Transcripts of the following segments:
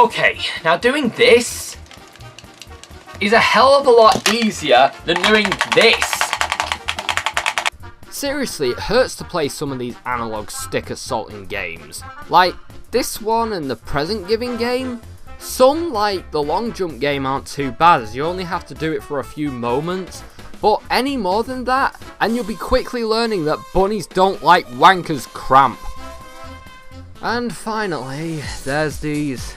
Okay, now doing this is a hell of a lot easier than doing this. Seriously, it hurts to play some of these analog stick assaulting games. Like this one and the present giving game. Some, like the long jump game, aren't too bad as you only have to do it for a few moments. But any more than that, and you'll be quickly learning that bunnies don't like wankers cramp. And finally, there's these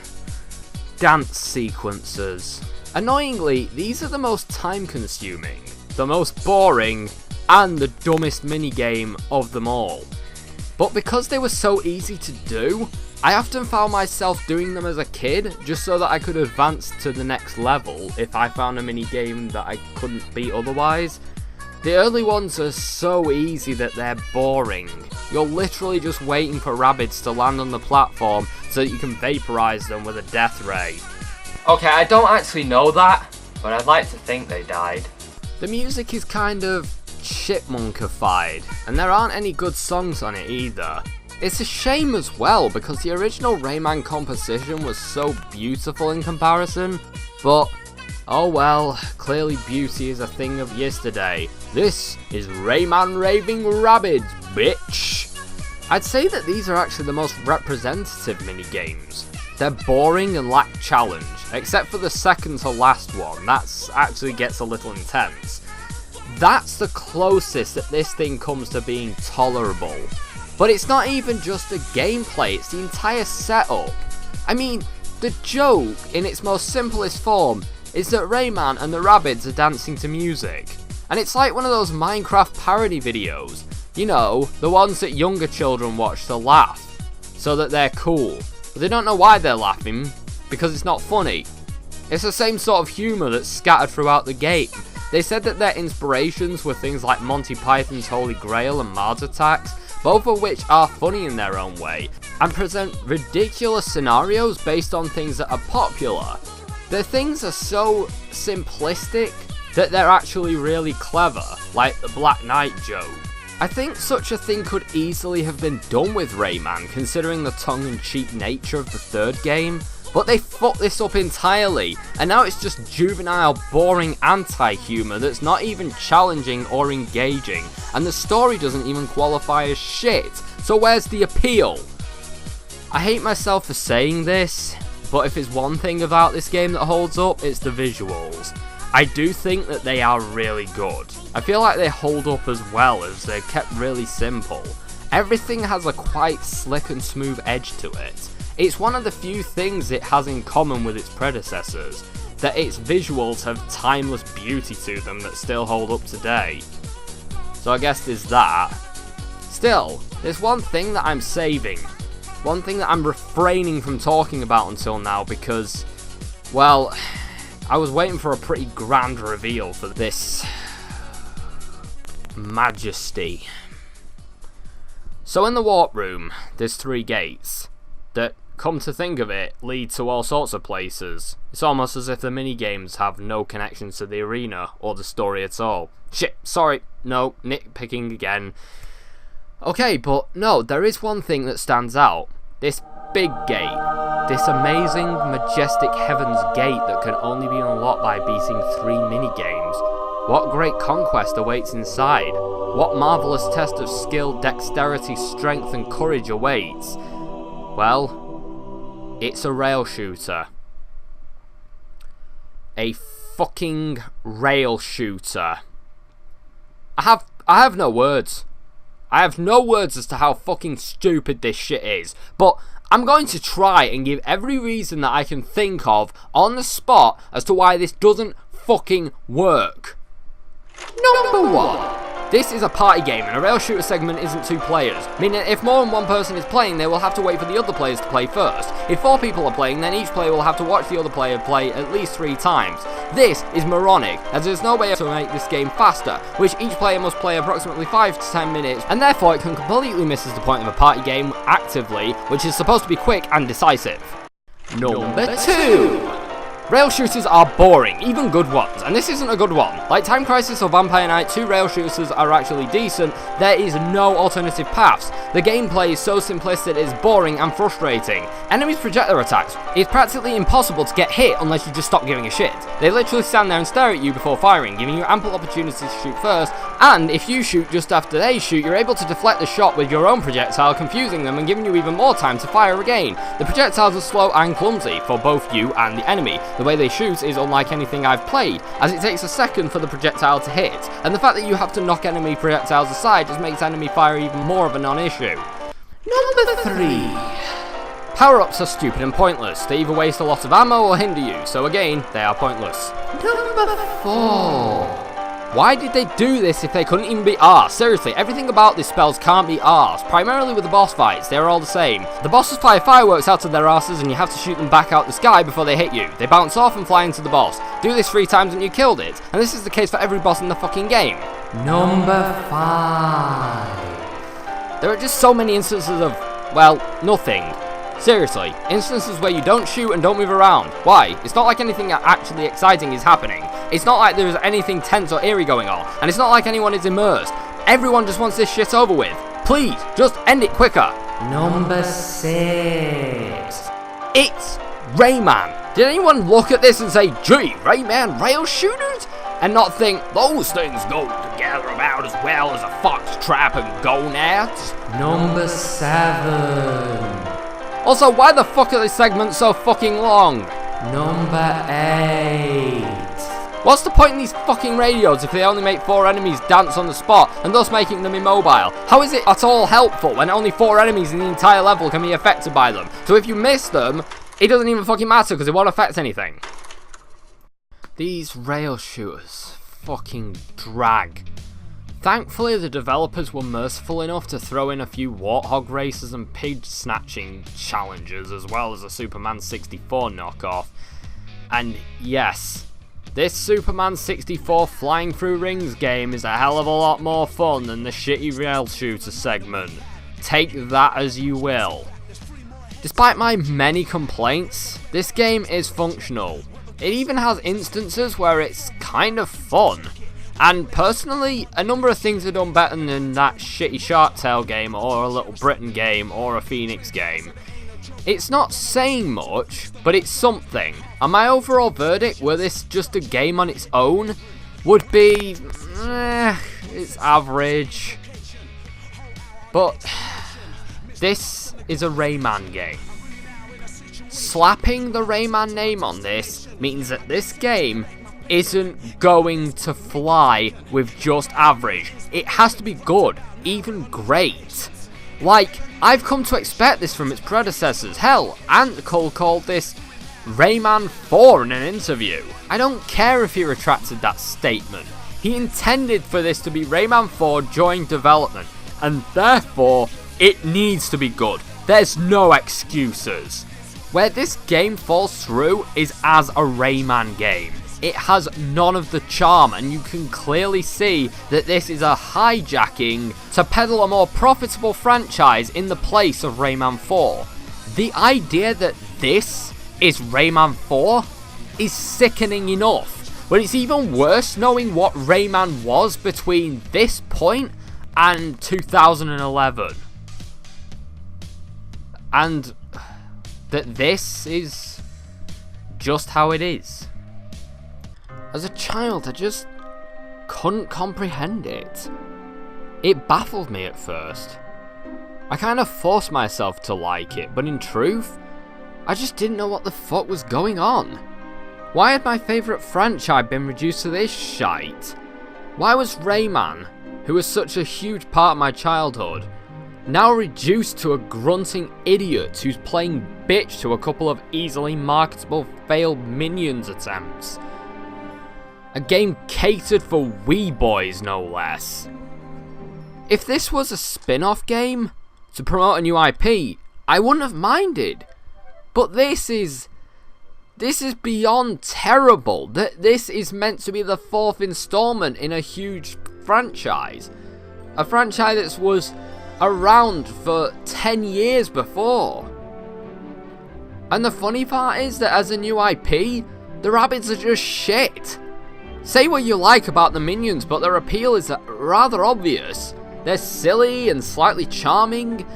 dance sequences. Annoyingly, these are the most time consuming, the most boring, and the dumbest minigame of them all. But because they were so easy to do, I often found myself doing them as a kid, just so that I could advance to the next level if I found a minigame that I couldn't beat otherwise. The early ones are so easy that they're boring. You're literally just waiting for Rabbids to land on the platform so that you can vaporize them with a death ray. Okay, I don't actually know that, but I'd like to think they died. The music is kind of chipmunkified, and there aren't any good songs on it either. It's a shame as well, because the original Rayman composition was so beautiful in comparison, but oh well, clearly beauty is a thing of yesterday. This is Rayman Raving Rabbids, bitch! I'd say that these are actually the most representative minigames. They're boring and lack challenge, except for the second to last one, that actually gets a little intense. That's the closest that this thing comes to being tolerable. But it's not even just the gameplay, it's the entire setup. I mean, the joke, in its most simplest form, is that Rayman and the Rabbids are dancing to music. And it's like one of those Minecraft parody videos. You know, the ones that younger children watch to laugh, so that they're cool. But they don't know why they're laughing, because it's not funny. It's the same sort of humour that's scattered throughout the game. They said that their inspirations were things like Monty Python's Holy Grail and Mars Attacks, both of which are funny in their own way, and present ridiculous scenarios based on things that are popular. Their things are so simplistic that they're actually really clever, like the Black Knight joke. I think such a thing could easily have been done with Rayman, considering the tongue-in-cheek nature of the third game, but they fucked this up entirely, and now it's just juvenile, boring anti-humour that's not even challenging or engaging, and the story doesn't even qualify as shit, so where's the appeal? I hate myself for saying this, but if there's one thing about this game that holds up, it's the visuals. I do think that they are really good. I feel like they hold up as well, as they're kept really simple. Everything has a quite slick and smooth edge to it. It's one of the few things it has in common with its predecessors, that its visuals have timeless beauty to them that still hold up today. So I guess there's that. Still, there's one thing that I'm saving. One thing that I'm refraining from talking about until now because, well, I was waiting for a pretty grand reveal for this majesty. So in the warp room, there's 3 gates that, come to think of it, lead to all sorts of places. It's almost as if the minigames have no connection to the arena or the story at all. Shit, sorry, no, nitpicking again. Okay, but no, there is one thing that stands out. This big gate. This amazing, majestic heaven's gate that can only be unlocked by beating 3 minigames. What great conquest awaits inside? What marvellous test of skill, dexterity, strength and courage awaits? Well, it's a rail shooter. A fucking rail shooter. I have no words. I have no words as to how fucking stupid this shit is, but I'm going to try and give every reason that I can think of on the spot as to why this doesn't fucking work. Number 1. This is a party game and a rail shooter segment isn't 2 players, meaning if more than one person is playing they will have to wait for the other players to play first. If 4 people are playing then each player will have to watch the other player play at least 3 times. This is moronic, as there's no way to make this game faster, which each player must play approximately 5 to 10 minutes, and therefore it can completely misses the point of a party game actively, which is supposed to be quick and decisive. Number 2. Rail shooters are boring, even good ones, and this isn't a good one. Like Time Crisis or Vampire Knight, 2 rail shooters are actually decent. There is no alternative paths. The gameplay is so simplistic it is boring and frustrating. Enemies' projectile attacks, it's practically impossible to get hit unless you just stop giving a shit. They literally stand there and stare at you before firing, giving you ample opportunity to shoot first, and if you shoot just after they shoot, you're able to deflect the shot with your own projectile, confusing them and giving you even more time to fire again. The projectiles are slow and clumsy for both you and the enemy. The way they shoot is unlike anything I've played, as it takes a second for the projectile to hit, and the fact that you have to knock enemy projectiles aside just makes enemy fire even more of a non-issue. Number 3. Power-ups are stupid and pointless. They either waste a lot of ammo or hinder you, so again, they are pointless. Number 4. Why did they do this if they couldn't even be arsed? Seriously, everything about these spells can't be arsed. Primarily with the boss fights, they're all the same. The bosses fire fireworks out of their arses and you have to shoot them back out the sky before they hit you. They bounce off and fly into the boss. Do this 3 times and you killed it. And this is the case for every boss in the fucking game. Number 5. There are just so many instances of, well, nothing. Seriously, instances where you don't shoot and don't move around. Why? It's not like anything actually exciting is happening. It's not like there's anything tense or eerie going on, and it's not like anyone is immersed. Everyone just wants this shit over with. Please, just end it quicker. Number 6. It's Rayman. Did anyone look at this and say, gee, Rayman rail shooters? And not think, those things go together about as well as a fox trap and gonads? Number 7. Also, why the fuck are these segments so fucking long? Number 8. What's the point in these fucking radios if they only make 4 enemies dance on the spot, and thus making them immobile? How is it at all helpful when only 4 enemies in the entire level can be affected by them? So if you miss them, it doesn't even fucking matter because it won't affect anything. These rail shooters fucking drag. Thankfully, the developers were merciful enough to throw in a few warthog races and pig snatching challenges, as well as a Superman 64 knockoff. And yes, this Superman 64 Flying Through Rings game is a hell of a lot more fun than the shitty rail shooter segment. Take that as you will. Despite my many complaints, this game is functional. It even has instances where it's kind of fun. And personally, a number of things are done better than that shitty Shark Tale game, or a Little Britain game, or a Phoenix game. It's not saying much, but it's something. And my overall verdict, were this just a game on its own, would be, it's average. But this is a Rayman game. Slapping the Rayman name on this means that this game isn't going to fly with just average. It has to be good, even great. Like, I've come to expect this from its predecessors. Hell, Ant Cole called this Rayman 4 in an interview. I don't care if he retracted that statement. He intended for this to be Rayman 4 during development, and therefore, it needs to be good. There's no excuses. Where this game falls through is as a Rayman game. It has none of the charm, and you can clearly see that this is a hijacking to peddle a more profitable franchise in the place of Rayman 4. The idea that this is Rayman 4 is sickening enough, but it's even worse knowing what Rayman was between this point and 2011. And that this is just how it is. As a child, I just couldn't comprehend it. It baffled me at first. I kind of forced myself to like it, but in truth, I just didn't know what the fuck was going on. Why had my favourite franchise been reduced to this shite? Why was Rayman, who was such a huge part of my childhood, now reduced to a grunting idiot who's playing bitch to a couple of easily marketable failed Minions attempts? A game catered for wee boys, no less. If this was a spin-off game to promote a new IP, I wouldn't have minded. But this is beyond terrible. This is meant to be the 4th installment in a huge franchise. A franchise that was around for 10 years before. And the funny part is that as a new IP, The Rabbids are just shit. Say what you like about the minions, but their appeal is rather obvious. They're silly and slightly charming,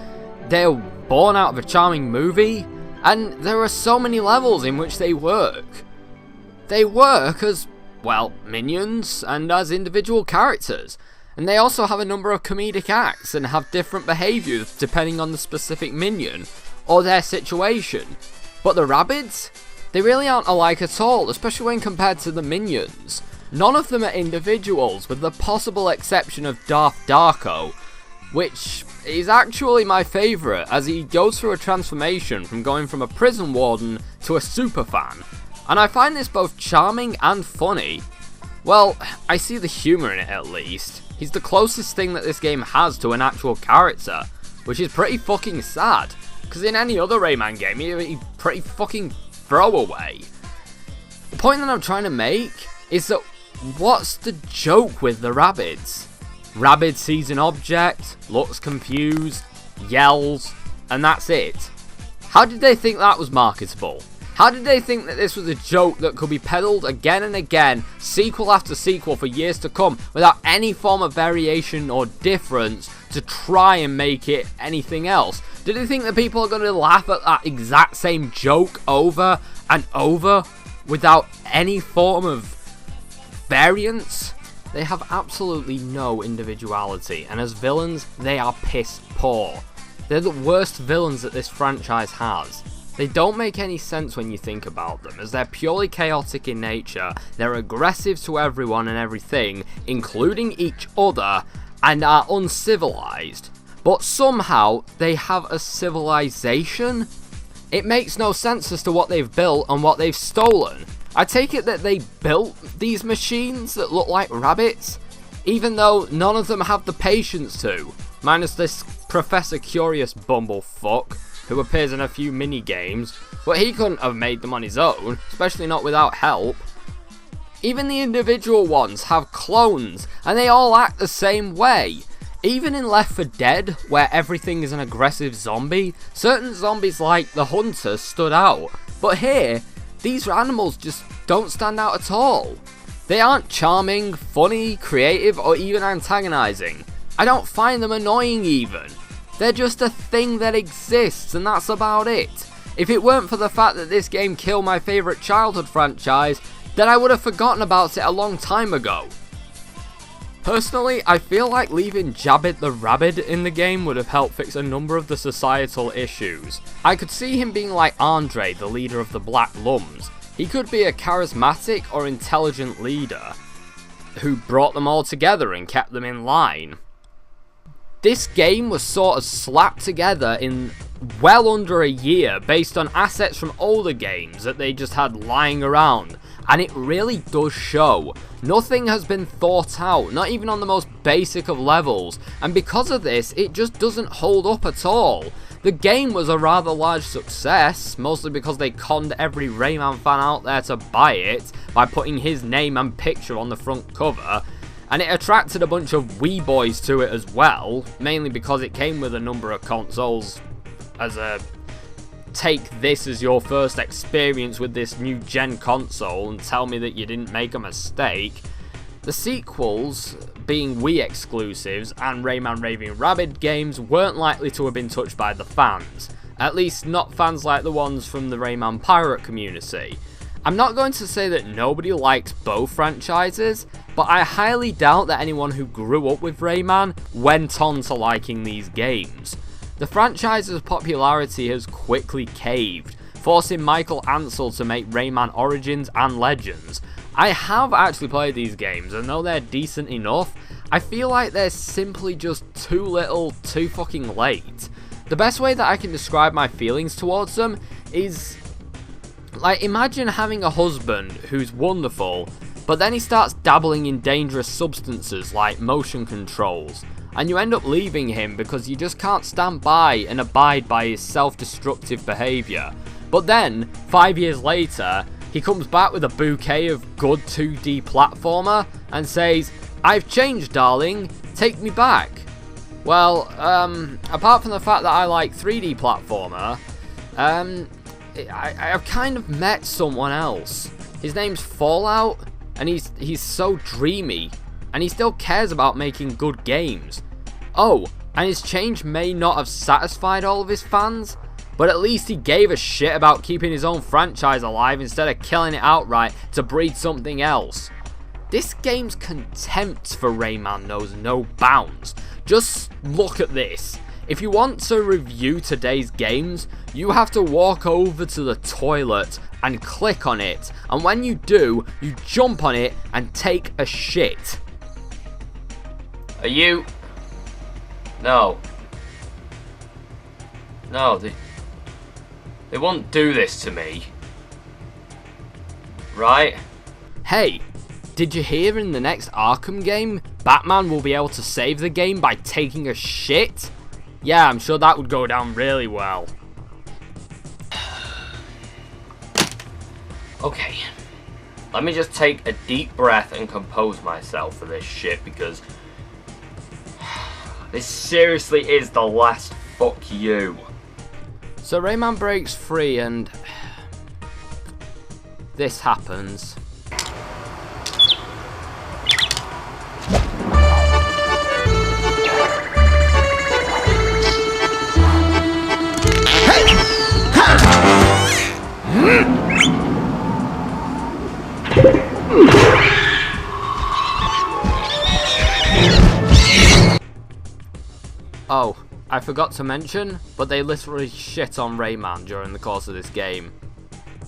they're born out of a charming movie, and there are so many levels in which they work. They work as, well, minions and as individual characters, and they also have a number of comedic acts and have different behaviours depending on the specific minion or their situation. But the Rabbids, they really aren't alike at all, especially when compared to the minions. None of them are individuals, with the possible exception of Darth Darko, which is actually my favourite, as he goes through a transformation from going from a prison warden to a superfan. And I find this both charming and funny. Well, I see the humour in it at least. He's the closest thing that this game has to an actual character, which is pretty fucking sad, because in any other Rayman game, he'd pretty fucking throwaway. The point that I'm trying to make is that what's the joke with the Rabbids? Rabbid sees an object, looks confused, yells, and that's it. How did they think that was marketable? How did they think that this was a joke that could be peddled again and again, sequel after sequel for years to come, without any form of variation or difference to try and make it anything else? Did they think that people are going to laugh at that exact same joke over and over without any form of variance? They have absolutely no individuality, and as villains, they are piss poor. They're the worst villains that this franchise has. They don't make any sense when you think about them, as they're purely chaotic in nature, they're aggressive to everyone and everything, including each other, and are uncivilized. But somehow, they have a civilization? It makes no sense as to what they've built and what they've stolen. I take it that they built these machines that look like rabbits, even though none of them have the patience to, minus this Professor Curious bumblefuck, who appears in a few mini-games, but he couldn't have made them on his own, especially not without help. Even the individual ones have clones, and they all act the same way. Even in Left 4 Dead, where everything is an aggressive zombie, certain zombies like the Hunter stood out, but here, these animals just don't stand out at all. They aren't charming, funny, creative, or even antagonizing. I don't find them annoying even. They're just a thing that exists, and that's about it. If it weren't for the fact that this game killed my favourite childhood franchise, then I would have forgotten about it a long time ago. Personally, I feel like leaving Jabbit the Rabbid in the game would have helped fix a number of the societal issues. I could see him being like Andre, the leader of the Black Lums. He could be a charismatic or intelligent leader who brought them all together and kept them in line. This game was sort of slapped together in well under a year based on assets from older games that they just had lying around, and it really does show. Nothing has been thought out, not even on the most basic of levels, and because of this, it just doesn't hold up at all. The game was a rather large success, mostly because they conned every Rayman fan out there to buy it by putting his name and picture on the front cover, and it attracted a bunch of wee boys to it as well, mainly because it came with a number of consoles as a take this as your first experience with this new gen console and tell me that you didn't make a mistake. The sequels, being Wii exclusives and Rayman Raving Rabbids games, weren't likely to have been touched by the fans, at least not fans like the ones from the Rayman pirate community. I'm not going to say that nobody likes both franchises, but I highly doubt that anyone who grew up with Rayman went on to liking these games. The franchise's popularity has quickly caved, forcing Michael Ansel to make Rayman Origins and Legends. I have actually played these games, and though they're decent enough, I feel like they're simply just too little, too fucking late. The best way that I can describe my feelings towards them is, like, imagine having a husband who's wonderful, but then he starts dabbling in dangerous substances like motion controls, and you end up leaving him because you just can't stand by and abide by his self-destructive behaviour. But then, 5 years later, he comes back with a bouquet of good 2D platformer and says, "I've changed, darling, take me back." Well, apart from the fact that I like 3D platformer, I've kind of met someone else. His name's Fallout, and he's so dreamy, and he still cares about making good games. Oh, and his change may not have satisfied all of his fans, but at least he gave a shit about keeping his own franchise alive instead of killing it outright to breed something else. This game's contempt for Rayman knows no bounds. Just look at this. If you want to review today's games, you have to walk over to the toilet and click on it, and when you do, you jump on it and take a shit. Are you... No. No, they won't do this to me. Right? Hey, did you hear in the next Arkham game, Batman will be able to save the game by taking a shit? Yeah, I'm sure that would go down really well. Okay. Let me just take a deep breath and compose myself for this shit, because this seriously is the last fuck you. So Rayman breaks free and this happens. Oh, I forgot to mention, but they literally shit on Rayman during the course of this game.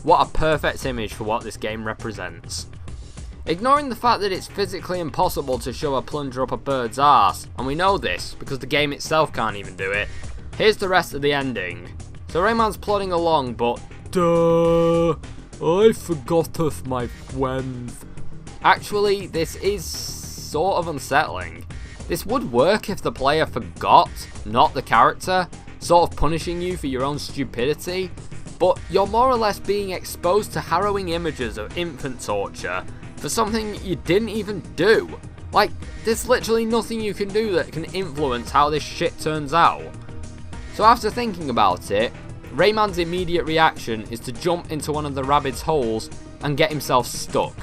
What a perfect image for what this game represents. Ignoring the fact that it's physically impossible to shove a plunger up a bird's arse, and we know this because the game itself can't even do it, here's the rest of the ending. So Rayman's plodding along, but duh, I forgotteth my friends. Actually, this is sort of unsettling. This would work if the player forgot, not the character, sort of punishing you for your own stupidity, but you're more or less being exposed to harrowing images of infant torture for something you didn't even do. Like, there's literally nothing you can do that can influence how this shit turns out. So after thinking about it, Rayman's immediate reaction is to jump into one of the Rabbids' holes and get himself stuck.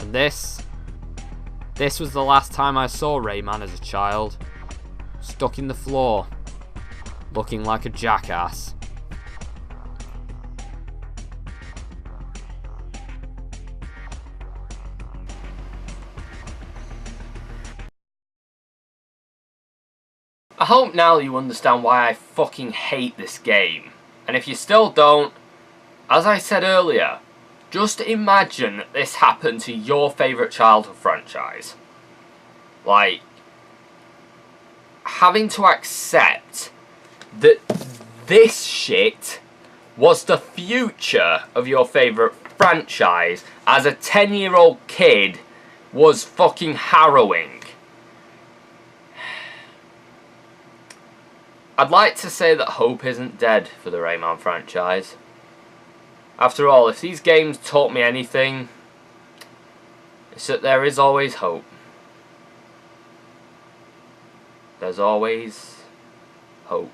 And this was the last time I saw Rayman as a child. Stuck in the floor, looking like a jackass. I hope now you understand why I fucking hate this game. And if you still don't, as I said earlier, just imagine that this happened to your favourite childhood franchise. Like, having to accept that this shit was the future of your favourite franchise as a 10-year-old kid was fucking harrowing. I'd like to say that hope isn't dead for the Rayman franchise. After all, if these games taught me anything, it's that there is always hope. There's always hope.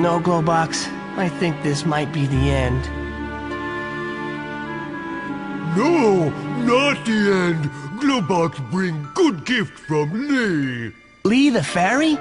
know, Glowbox, I think this might be the end. No, not the end. Glowbox bring good gift from Lee. Lee the fairy?